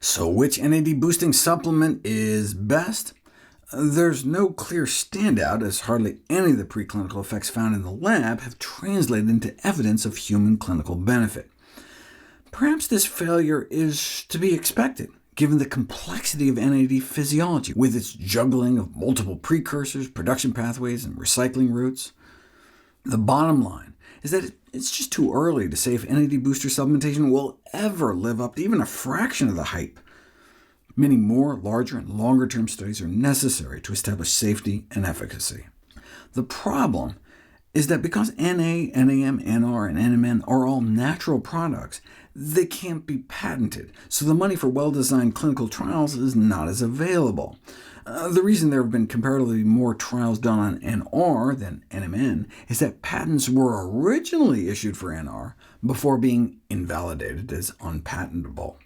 So which NAD boosting supplement is best? There's no clear standout, as hardly any of the preclinical effects found in the lab have translated into evidence of human clinical benefit. Perhaps this failure is to be expected, given the complexity of NAD physiology, with its juggling of multiple precursors, production pathways, and recycling routes. The bottom line is that it's just too early to say if NAD booster supplementation will ever live up to even a fraction of the hype. Many more, larger, and longer-term studies are necessary to establish safety and efficacy. The problem is that because NA, NAM, NR, and NMN are all natural products, they can't be patented, so the money for well-designed clinical trials is not as available. The reason there have been comparatively more trials done on NR than NMN is that patents were originally issued for NR before being invalidated as unpatentable.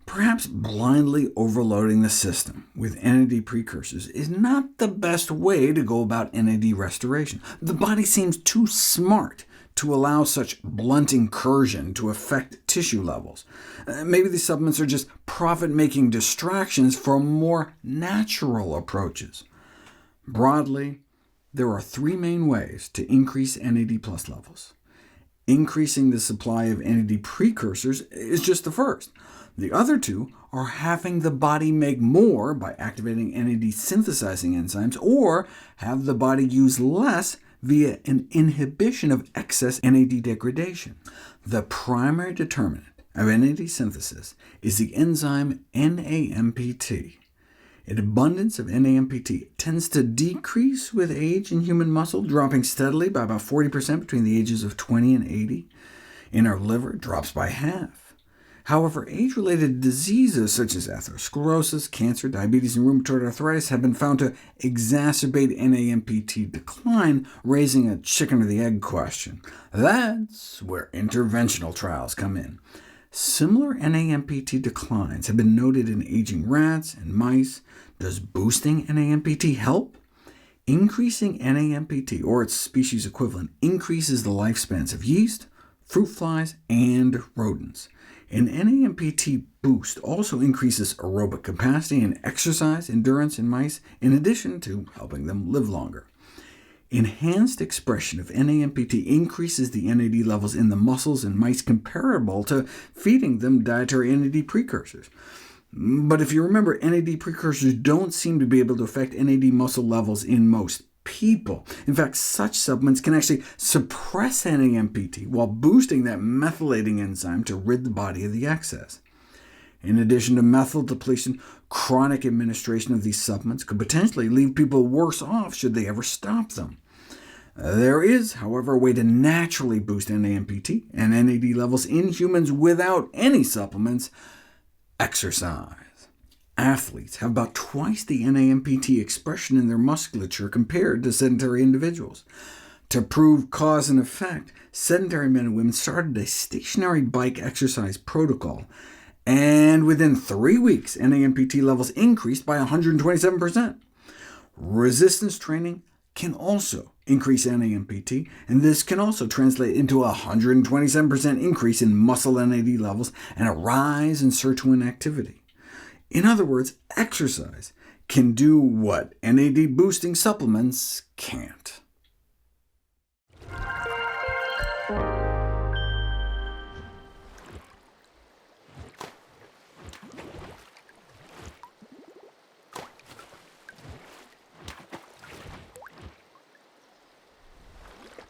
Perhaps blindly overloading the system with NAD precursors is not the best way to go about NAD restoration. The body seems too smart to allow such blunt incursion to affect tissue levels. Maybe these supplements are just profit-making distractions from more natural approaches. Broadly, there are three main ways to increase NAD+ levels. Increasing the supply of NAD precursors is just the first. The other two are having the body make more by activating NAD synthesizing enzymes, or have the body use less via an inhibition of excess NAD degradation. The primary determinant of NAD synthesis is the enzyme NAMPT. An abundance of NAMPT tends to decrease with age in human muscle, dropping steadily by about 40% between the ages of 20 and 80. In our liver, it drops by half. However, age-related diseases such as atherosclerosis, cancer, diabetes, and rheumatoid arthritis have been found to exacerbate NAMPT decline, raising a chicken-or-the-egg question. That's where interventional trials come in. Similar NAMPT declines have been noted in aging rats and mice. Does boosting NAMPT help? Increasing NAMPT, or its species equivalent, increases the lifespans of yeast, fruit flies, and rodents. An NAMPT boost also increases aerobic capacity and exercise endurance in mice, in addition to helping them live longer. Enhanced expression of NAMPT increases the NAD levels in the muscles in mice comparable to feeding them dietary NAD precursors. But if you remember, NAD precursors don't seem to be able to affect NAD muscle levels in most people. In fact, such supplements can actually suppress NAMPT while boosting that methylating enzyme to rid the body of the excess. In addition to methyl depletion, chronic administration of these supplements could potentially leave people worse off should they ever stop them. There is, however, a way to naturally boost NAMPT and NAD levels in humans without any supplements: exercise. Athletes have about twice the NAMPT expression in their musculature compared to sedentary individuals. To prove cause and effect, sedentary men and women started a stationary bike exercise protocol, and within 3 weeks, NAMPT levels increased by 127%. Resistance training can also increase NAMPT, and this can also translate into a 127% increase in muscle NAD levels and a rise in sirtuin activity. In other words, exercise can do what NAD boosting supplements can't.